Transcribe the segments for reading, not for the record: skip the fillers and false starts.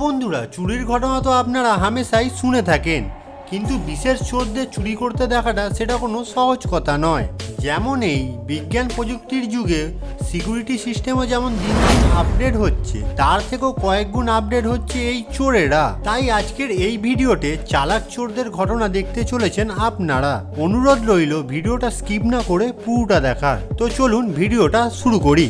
বন্ধুরা, চুরির ঘটনা তো আপনারা হামেশাই শুনে থাকেন, কিন্তু বিশেষ চোরদের চুরি করতে দেখাটা সেটা কোনো সহজ কথা নয়। যেমন এই বিজ্ঞান প্রযুক্তির যুগে সিকিউরিটি সিস্টেমও যেমন দিন দিন আপডেট হচ্ছে, তার থেকেও কয়েক গুণ আপডেট হচ্ছে এই চোরেরা। তাই আজকের এই ভিডিওতে চালাক চোরদের ঘটনা দেখতে চলেছেন আপনারা। অনুরোধ রইল ভিডিওটা স্কিপ না করে পুরোটা দেখার। তো চলুন ভিডিওটা শুরু করি।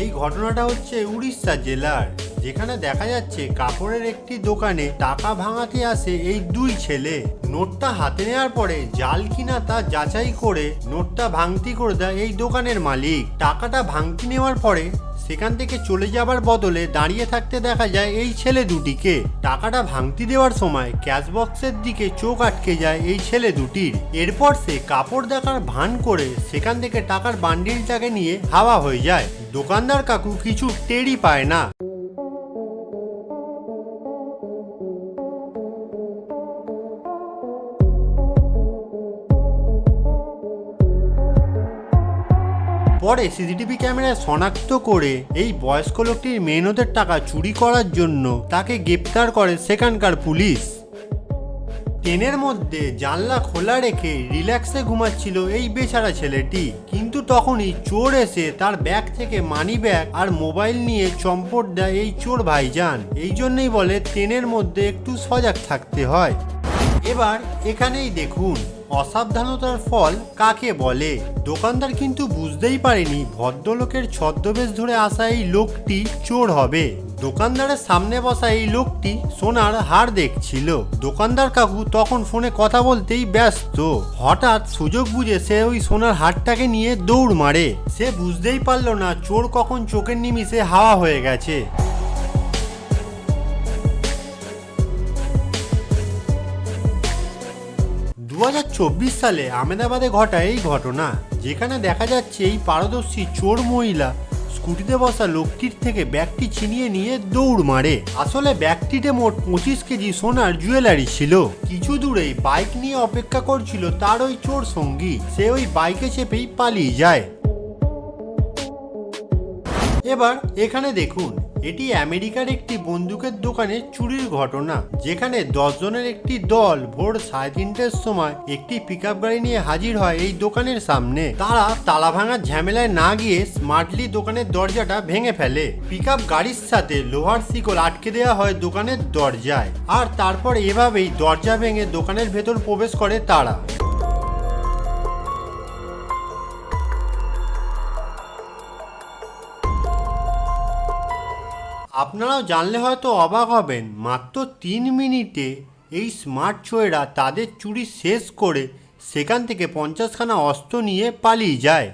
এই ঘটনাটা হচ্ছে উড়িষ্যা জেলার, যেখানে দেখা যাচ্ছে কাপড়ের একটি দোকানে টাকা ভাঙাতে আসে এই দুই ছেলে। নোটটা হাতে নেওয়ার পরে জাল কিনা তা যাচাই করে নোটটা ভাঙতি করে দেয় এই দোকানের মালিক। টাকাটা ভাঙতি নেওয়ার পরে সেখান থেকে চলে যাবার বদলে দাঁড়িয়ে থাকতে দেখা যায় এই ছেলে দুটিকে। টাকাটা ভাঙতি দেওয়ার সময় ক্যাশ বক্সের দিকে চোখ আটকে যায় এই ছেলে দুটির। এরপর সে কাপড় দেখার ভান করে সেখান থেকে টাকার বান্ডিলটাকে নিয়ে হাওয়া হয়ে যায়। দোকানদার কাকু কিছু টেরই পায় না। পরে সিসিটিভি ক্যামেরায় শনাক্ত করে এই বয়স্ক লোকটির মেহনতের টাকা চুরি করার জন্য তাকে গ্রেপ্তার করে সেখানকার পুলিশ। ট্রেনের মধ্যে জানলা খোলা রেখে রিল্যাক্সে ঘুমাচ্ছিল এই বেচারা ছেলেটি, কিন্তু তখনই চোর এসে তার ব্যাগ থেকে মানি ব্যাগ আর মোবাইল নিয়ে চম্পট দেয় এই চোর ভাইজান। এই জন্যই বলে ট্রেনের মধ্যে একটু সজাগ থাকতে হয়। এবার এখানেই দেখুন অসাবধানতার ফল কাকে বলে। দোকানদার কিন্তু বুঝতেই পারেনি ভদ্রলোকের ছদ্মবেশ ধরে আসা এই লোকটি চোর হবে। দোকানদারের সামনে বসা এই লোকটি সোনার হার দেখছিল। দোকানদার কাকু তখন ফোনে কথা বলতেই ব্যস্ত। হঠাৎ সুযোগ বুঝে সে ওই সোনার হারটাকে নিয়ে দৌড় মারে। সে বুঝতেই পারল না চোর কখন চোখের নিমিষে হাওয়া হয়ে গেছে। 2024 সালে আহমেদাবাদে ঘটা এই ঘটনা, যেখানে দেখা যাচ্ছে এই পারদর্শী চোর মহিলা স্কুটিতে বসা লোকটির থেকে ব্যাগটি ছিনিয়ে নিয়ে দৌড় মারে। আসলে ব্যাগটিতে মোট 25 কেজি সোনার জুয়েলারি ছিল। কিছু দূরেই বাইক নিয়ে অপেক্ষা করছিল তার ওই চোর সঙ্গী। সে ওই বাইকে চেপেই পালিয়ে যায়। এবার এখানে দেখুন, এটি আমেরিকার একটি বন্দুকের দোকানে চুরির ঘটনা, যেখানে 10 জনের একটি দল ভোর 3:30টার সময় একটি পিকআপ গাড়ি নিয়ে হাজির হয় এই দোকানের সামনে। তারা তালা ভাঙার ঝামেলায় না গিয়ে স্মার্টলি দোকানের দরজাটা ভেঙে ফেলে। পিকআপ গাড়ির সাথে লোহার শিকল আটকে দেওয়া হয় দোকানের দরজায়, আর তারপর এভাবেই দরজা ভেঙে দোকানের ভেতর প্রবেশ করে তারা। আপনারাও জানলে হয়তো অবাক হবেন, মাত্র 3 মিনিটে এই স্মার্ট চোরেরা তাদের চুরি শেষ করে সেখান থেকে 50খানা অস্ত্র নিয়ে পালিয়ে যায়।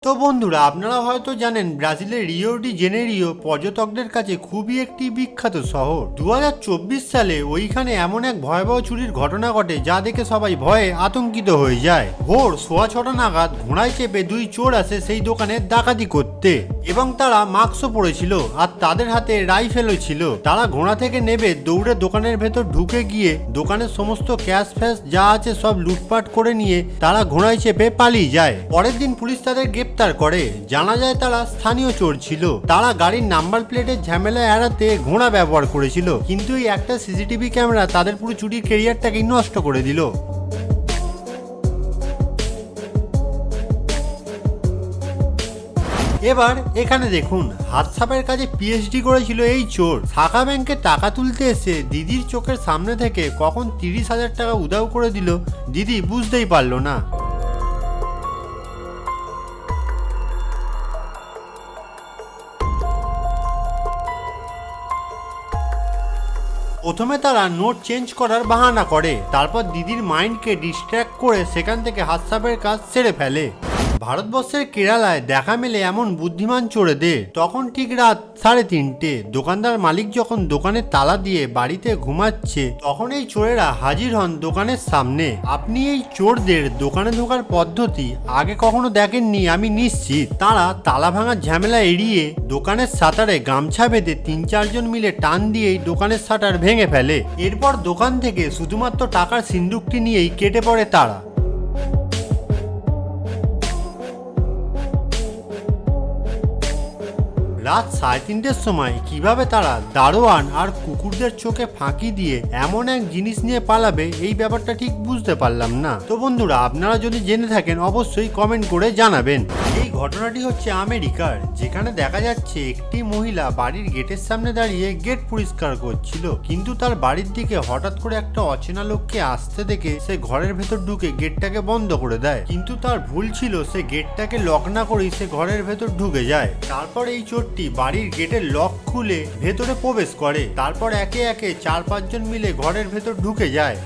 তো বন্ধুরা, আপনারা হয়তো জানেন ব্রাজিলের রিও ডি জেনেরিও পর্যটকদের কাছে খুবই একটি বিখ্যাত শহর। 2024 সালে ওইখানে এমন এক ভয়াবহ চুরির ঘটনা ঘটে যা দেখে সবাই ভয়ে আতঙ্কিত হয়ে যায়। ভোর 6:15 নাগাদ ঘোড়ায় চেপে দুই চোর আসে সেই দোকানে ডাকাতি করতে, এবং তারা মাস্কও পরেছিল আর তাদের হাতে রাইফেলও ছিল। তারা ঘোড়া থেকে নেমে দৌড়ে দোকানের ভেতর ঢুকে গিয়ে দোকানের সমস্ত ক্যাশ ফ্যাশ যা আছে সব লুটপাট করে নিয়ে তারা ঘোড়ায় চেপে পালিয়ে যায়। পরের দিন পুলিশ তাদের গ্রেপ্তার করে। জানা যায় তারা স্থানীয় চোর ছিল। তারা গাড়ির নাম্বার প্লেটের ঝামেলা এড়াতে ঘোড়া ব্যবহার করেছিল, কিন্তু এই একটা সিসিটিভি ক্যামেরা তাদের পুরো চুরির ক্যারিয়ারটাকে নষ্ট করে দিল। এবার এখানে দেখুন, হাত ছাপের কাজে পিএইচডি করেছিল এই চোর। শাখা ব্যাংকে টাকা তুলতে এসে দিদির চোখের সামনে থেকে কখন 30,000 টাকা উধাও করে দিল দিদি বুঝতেই পারল না। প্রথমে তারা নোট চেঞ্জ করার বাহানা করে, তারপর দিদির মাইন্ডকে ডিস্ট্র্যাক্ট করে সেখান থেকে হাতছাপের কাজ সেরে ফেলে। ভারতবর্ষের কেরালায় দেখা মেলে এমন বুদ্ধিমান চোরেদের। তখন ঠিক রাত 3:30। দোকানদার মালিক যখন দোকানের তালা দিয়ে বাড়িতে ঘুমাচ্ছে, তখন এই চোরেরা হাজির হন দোকানের সামনে। আপনি এই চোরদের দোকানে ঢোকার পদ্ধতি আগে কখনো দেখেননি আমি নিশ্চিত। তারা তালা ভাঙার ঝামেলা এড়িয়ে দোকানের শাটারে গামছা বেঁধে 3-4 জন মিলে টান দিয়েই দোকানের শাটার ভেঙে ফেলে। এরপর দোকান থেকে শুধুমাত্র টাকার সিন্দুকটি নিয়েই কেটে পড়ে তারা। রাত 3:30-র সময় কিভাবে তারা দারোয়ান আর কুকুরদের চোখে ফাঁকি দিয়ে এমন এক জিনিস নিয়ে পালাবে, এই ব্যাপারটা ঠিক বুঝতে পারলাম না। তো বন্ধুরা, আপনারা যদি জেনে থাকেন অবশ্যই কমেন্ট করে জানাবেন। এই ঘটনাটি হচ্ছে আমেরিকার, যেখানে দেখা যাচ্ছে একটি মহিলা বাড়ির গেটের সামনে দাঁড়িয়ে গেট পরিষ্কার করছিল, কিন্তু তার বাড়ির দিকে হঠাৎ করে একটা অচেনা লোককে আসতে দেখে সে ঘরের ভেতর ঢুকে গেটটাকে বন্ধ করে দেয়। কিন্তু তার ভুল ছিল, সে গেটটাকে লক না করেই সে ঘরের ভেতর ঢুকে যায়। তারপর এই চোরটি বাড়ির গেটের লক খুলে ভেতরে প্রবেশ করে। তারপর একে একে 4-5 জন মিলে ঘরের ভেতর ঢুকে যায়।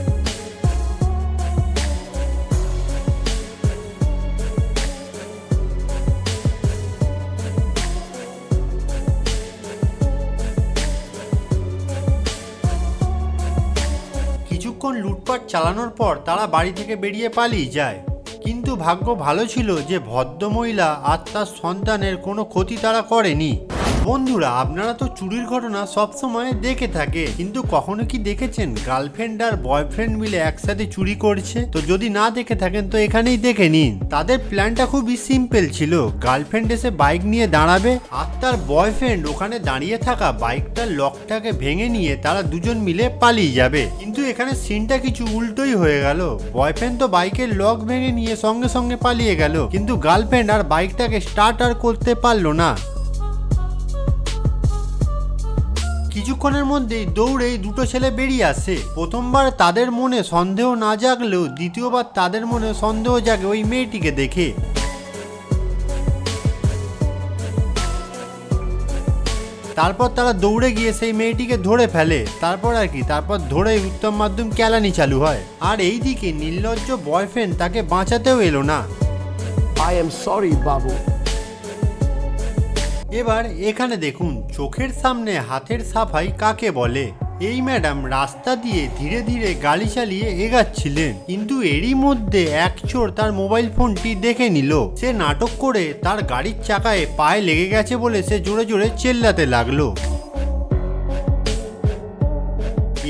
কিছুক্ষণ লুটপাট চালানোর পর তারা বাড়ি থেকে বেরিয়ে পালিয়ে যায়। কিন্তু ভাগ্য ভালো ছিল যে ভদ্রমহিলা আর তার সন্তানের কোনো ক্ষতি তারা করেনি। বন্ধুরা, আপনারা তো চুরির ঘটনা সবসময় দেখে থাকে, কিন্তু কখনো কি দেখেছেন গার্লফ্রেন্ড আর বয়ফ্রেন্ড মিলে একসাথে চুরি করছে? তো যদি না দেখে থাকেন তো এখানেই দেখে নিন। তাদের প্ল্যানটা খুবই সিম্পল ছিল। গার্লফ্রেন্ড এসে বাইক নিয়ে দাঁড়াবে আর তার বয়ফ্রেন্ড ওখানে দাঁড়িয়ে থাকা বাইকটার লকটাকে ভেঙে নিয়ে তারা দুজন মিলে পালিয়ে যাবে। কিন্তু এখানে সিনটা কিছু উল্টোই হয়ে গেল। বয়ফ্রেন্ড তো বাইকের লক ভেঙে নিয়ে সঙ্গে সঙ্গে পালিয়ে গেল, কিন্তু গার্লফ্রেন্ড আর বাইকটাকে স্টার্ট আর করতে পারলো না। কিছুক্ষণের মধ্যেই দৌড়েই দুটো ছেলে বেরিয়ে আসে। প্রথমবার তাদের মনে সন্দেহ না জাগলেও দ্বিতীয়বার তাদের মনে সন্দেহ জাগে ওই মেয়েটিকে দেখে। তারপর তারা দৌড়ে গিয়ে সেই মেয়েটিকে ধরে ফেলে। তারপর ধরে উত্তম মাধ্যম কেলানি চালু হয়। আর এইদিকে নির্লজ্জ বয়ফ্রেন্ড তাকে বাঁচাতেও এলো না। I am sorry, বাবু। এবার এখানে দেখুন চোখের সামনে হাতের সাফাই কাকে বলে। এই ম্যাডাম রাস্তা দিয়ে ধীরে ধীরে গাড়ি চালিয়ে এগাচ্ছিলেন, কিন্তু এরই মধ্যে এক চোর তার মোবাইল ফোনটি দেখে নিল। সে নাটক করে তার গাড়ির চাকায় পায়ে লেগে গেছে বলে সে জোরে জোরে চেল্লাতে লাগলো।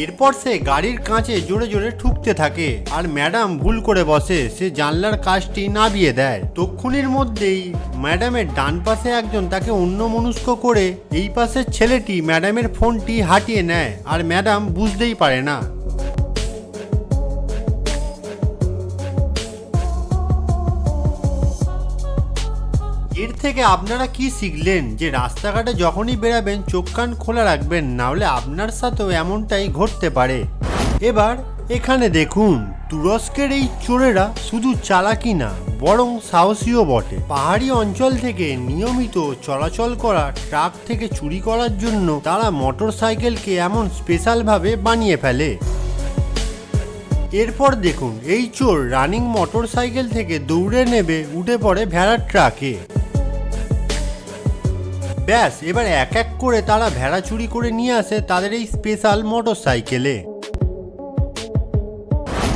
এরপর সে গাড়ির কাঁচে জোরে জোরে ঠুকতে থাকে আর ম্যাডাম ভুল করে বসে, সে জানলার কাজটি নামিয়ে দেয়। তক্ষুনির মধ্যেই ম্যাডামের ডান পাশে একজন তাকে অন্যমনস্ক করে এই পাশের ছেলেটি ম্যাডামের ফোনটি হাতিয়ে নেয় আর ম্যাডাম বুঝতেই পারে না। এর থেকে আপনারা কি শিখলেন? যে রাস্তাঘাটে যখনই বেরাবেন চোখ কান খোলা রাখবেন, নাহলে আপনার সাথেও এমনটাই ঘটতে পারে। এবার এখানে দেখুন তুরস্কের এই চোরেরা শুধু চালাকি না, বরং সাহসীও বটে। পাহাড়ি অঞ্চল থেকে নিয়মিত চলাচল করা ট্রাক থেকে চুরি করার জন্য তারা মোটর সাইকেলকে এমন স্পেশালভাবে বানিয়ে ফেলে। এরপর দেখুন এই চোর রানিং মোটর সাইকেল থেকে দৌড়ে নেবে উঠে পড়ে ভেড়ার ট্রাকে। ব্যাস, এবার এক এক করে তারা ভেড়া চুরি করে নিয়ে আসে তাদের এই স্পেশাল মোটর সাইকেলে।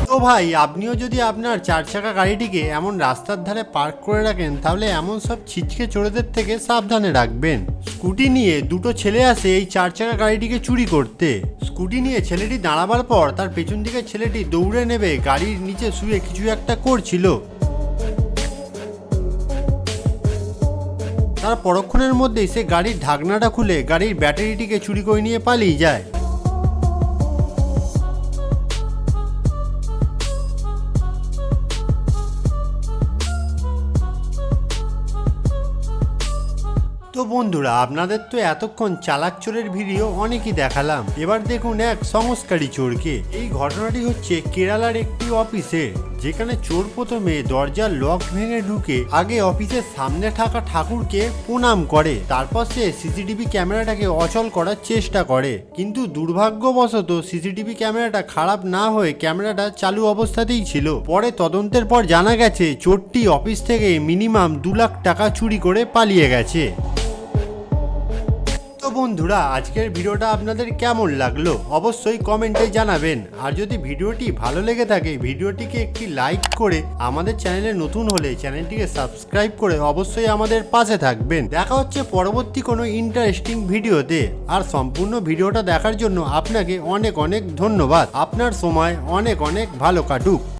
তো ভাই, আপনিও যদি আপনার 4 চাকা গাড়িটিকে এমন রাস্তার ধারে পার্ক করে রাখেন, তাহলে এমন সব ছিচকে চোরেদের থেকে সাবধানে রাখবেন। স্কুটি নিয়ে দুটো ছেলে আসে এই 4 চাকা গাড়িটিকে চুরি করতে। স্কুটি নিয়ে ছেলেটি দাঁড়াবার পর তার পেছন দিকে ছেলেটি দৌড়ে নেবে গাড়ির নিচে শুয়ে কিছু একটা করছিল। তার পরক্ষণের মধ্যেই সে গাড়ির ঢাকনাটা খুলে গাড়ির ব্যাটারিটিকে চুরি করে নিয়ে পালিয়ে যায়। তো বন্ধুরা, আপনাদের তো এতক্ষণ চালাক চোরের ভিডিও অনেকই দেখালাম। এবার দেখুন এক সংস্কারী চোরকে। এই ঘটনাটি হচ্ছে কেরালার একটি অফিসে, যেখানে চোর প্রথমে দরজার লক ভেঙে ঢুকে আগে অফিসের সামনে থাকা ঠাকুরকে প্রণাম করে, তারপর সে সিসিটিভি ক্যামেরাটাকে অচল করার চেষ্টা করে। কিন্তু দুর্ভাগ্যবশত সিসিটিভি ক্যামেরাটা খারাপ না হয়ে ক্যামেরাটা চালু অবস্থাতেই ছিল। পরে তদন্তের পর জানা গেছে চোরটি অফিস থেকে মিনিমাম 2 লাখ টাকা চুরি করে পালিয়ে গেছে। তো বন্ধুরা, আজকের ভিডিওটা আপনাদের কেমন লাগলো অবশ্যই কমেন্টে জানাবেন। আর যদি ভিডিওটি ভালো লেগে থাকে ভিডিওটিকে একটি লাইক করে, আমাদের চ্যানেলে নতুন হলে চ্যানেলটিকে সাবস্ক্রাইব করে অবশ্যই আমাদের পাশে থাকবেন। দেখা হচ্ছে পরবর্তী কোনো ইন্টারেস্টিং ভিডিওতে। আর সম্পূর্ণ ভিডিওটা দেখার জন্য আপনাকে অনেক অনেক ধন্যবাদ। আপনার সময় অনেক অনেক ভালো কাটুক।